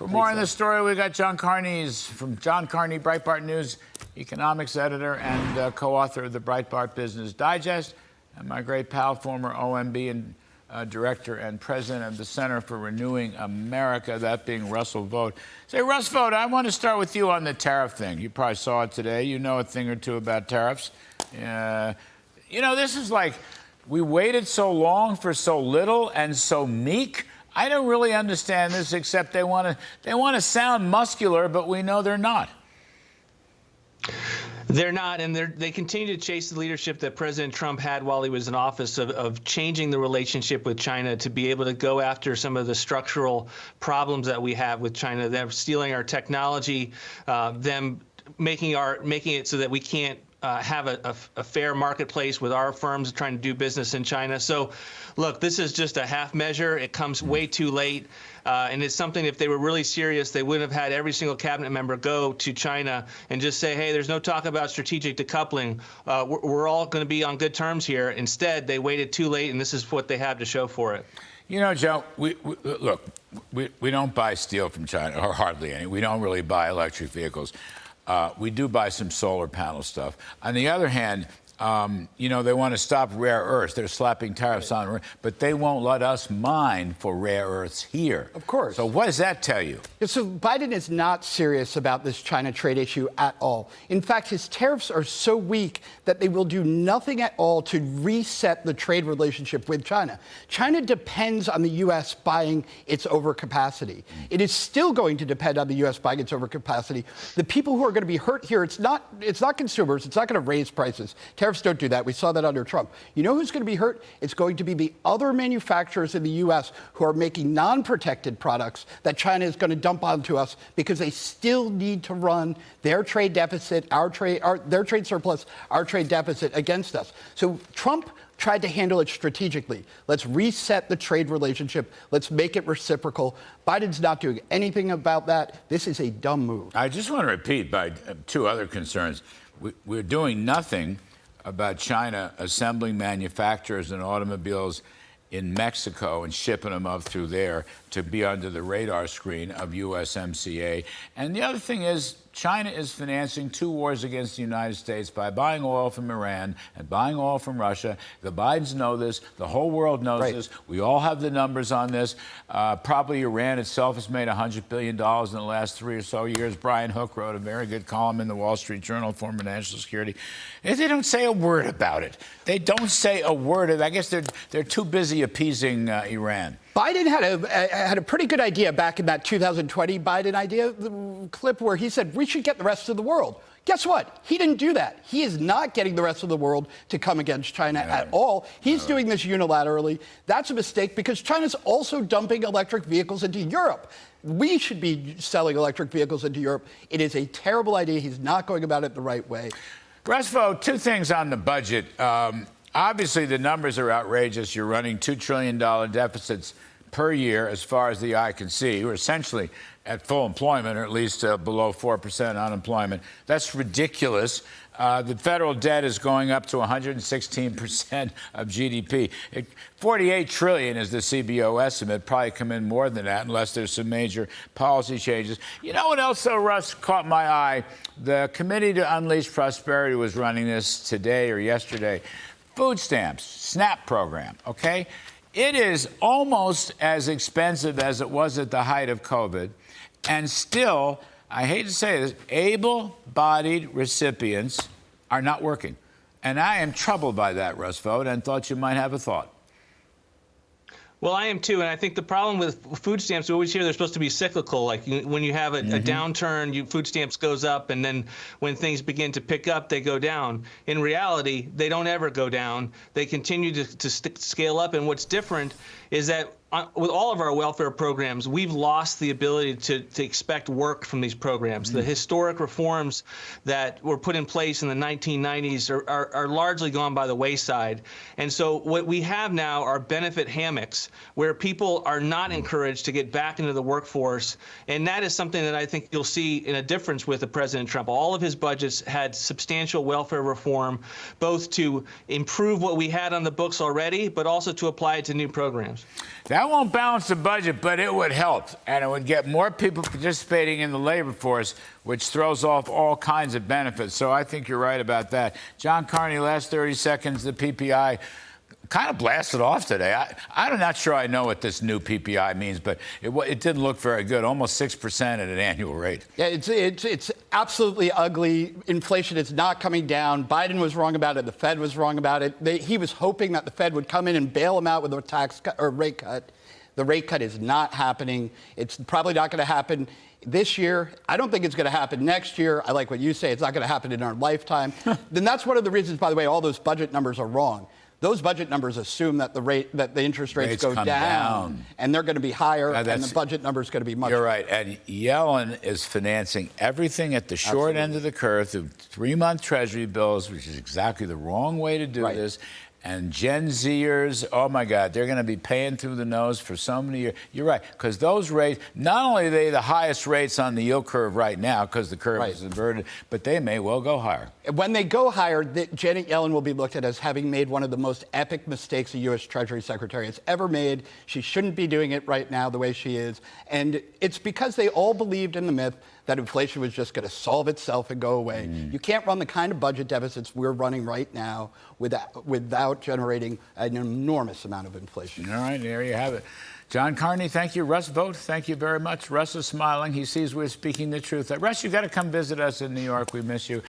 For more on this story, we got John Carney, Breitbart News economics editor and co-author of the Breitbart Business Digest, and my great pal, former OMB and director and president of the Center for Renewing America, that being Russell Vought. Say, Russ Vought, I want to start with you on the tariff thing. You probably saw it today. You know a thing or two about tariffs. This is like, we waited so long for so little and so meek. I don't really understand this, except they want to sound muscular, but we know they're not. They're not, and they continue to chase the leadership that President Trump had while he was in office of changing the relationship with China to be able to go after some of the structural problems that we have with China. They're stealing our technology, them making it so that we can't have a fair marketplace with our firms trying to do business in China. So, look, this is just a half measure. It comes way too late. And it's something, if they were really serious, they wouldn't have had every single cabinet member go to China and just say, hey, there's no talk about strategic decoupling. We're all going to be on good terms here. Instead, they waited too late, and this is what they have to show for it. You know, Joe, we don't buy steel from China, or hardly any. We don't really buy electric vehicles. We do buy some solar panel stuff. On the other hand, they want to stop rare earths. They're slapping tariffs on, but they won't let us mine for rare earths here. Of course. So what does that tell you? Yeah, so Biden is not serious about this China trade issue at all. In fact, his tariffs are so weak that they will do nothing at all to reset the trade relationship with China. China depends on the U.S. buying its overcapacity. It is still going to depend on the U.S. buying its overcapacity. The people who are going to be hurt here, it's not consumers. It's not going to raise prices. Tariffs don't do that. We saw that under Trump. You know who's going to be hurt? It's going to be the other manufacturers in the U.S. who are making non-protected products that China is going to dump onto us because they still need to run their trade deficit, their trade surplus, our trade deficit against us. So Trump tried to handle it strategically. Let's reset the trade relationship. Let's make it reciprocal. Biden's not doing anything about that. This is a dumb move. I just want to repeat by two other concerns. We're doing nothing about China assembling manufacturers and automobiles in Mexico and shipping them up through there to be under the radar screen of USMCA. And the other thing is, China is financing two wars against the United States by buying oil from Iran and buying oil from Russia. The Bidens know this. The whole world knows this. We all have the numbers on this. Probably Iran itself has made $100 billion in the last 3 or so years. Brian Hook wrote a very good column in the Wall Street Journal, former national security. They don't say a word about it. They don't say a word. I guess they're too busy appeasing Iran. Biden had a pretty good idea back in that 2020 Biden idea clip where he said we should get the rest of the world. Guess what? He didn't do that. He is not getting the rest of the world to come against China at all. He's doing this unilaterally. That's a mistake because China's also dumping electric vehicles into Europe. We should be selling electric vehicles into Europe. It is a terrible idea. He's not going about it the right way. Russ Vought, two things on the budget. Obviously, the numbers are outrageous. You're running $2 trillion deficits per year as far as the eye can see. We're essentially at full employment, or at least below 4% unemployment. That's ridiculous. The federal debt is going up to 116% of GDP. $48 trillion is the CBO estimate. Probably come in more than that unless there's some major policy changes. You know what else, though, Russ, caught my eye? The Committee to Unleash Prosperity was running this today or yesterday. Food stamps, SNAP program, okay? It is almost as expensive as it was at the height of COVID. And still, I hate to say this, able-bodied recipients are not working. And I am troubled by that, Russ Vought, and thought you might have a thought. Well, I am too, and I think the problem with food stamps, we always hear they're supposed to be cyclical. Like when you have a downturn, food stamps goes up, and then when things begin to pick up, they go down. In reality, they don't ever go down. They continue to scale up, and what's different is that with all of our welfare programs, we've lost the ability to expect work from these programs. The historic reforms that were put in place in the 1990s are largely gone by the wayside. And so what we have now are benefit hammocks where people are not encouraged to get back into the workforce. And that is something that I think you'll see in a difference with the President Trump. All of his budgets had substantial welfare reform, both to improve what we had on the books already, but also to apply it to new programs. That That won't balance the budget, but it would help. And it would get more people participating in the labor force, which throws off all kinds of benefits. So I think you're right about that. John Carney, last 30 seconds, the PPI kind of blasted off today. I'm not sure I know what this new PPI means, but it didn't look very good, almost 6% at an annual rate. Yeah, it's absolutely ugly. Inflation is not coming down. Biden was wrong about it. The Fed was wrong about it. He was hoping that the Fed would come in and bail him out with a tax cut or rate cut. The rate cut is not happening. It's probably not going to happen this year. I don't think it's going to happen next year. I like what you say. It's not going to happen in our lifetime. Then that's one of the reasons, by the way, all those budget numbers are wrong. Those budget numbers assume that the interest rates go down, and they're going to be higher, and the budget number is going to be much. You're right, and Yellen is financing everything at the short end of the curve through 3-month Treasury bills, which is exactly the wrong way to do this. And Gen Zers, oh my God, they're going to be paying through the nose for so many years. You're right, because those rates, not only are they the highest rates on the yield curve right now, because the curve is inverted, but they may well go higher. When they go higher, Janet Yellen will be looked at as having made one of the most epic mistakes a U.S. Treasury Secretary has ever made. She shouldn't be doing it right now the way she is. And it's because they all believed in the myth that inflation was just going to solve itself and go away. You can't run the kind of budget deficits we're running right now without generating an enormous amount of inflation. All right, there you have it. John Carney, thank you. Russ Vought, thank you very much. Russ is smiling. He sees we're speaking the truth. Russ, you've got to come visit us in New York. We miss you.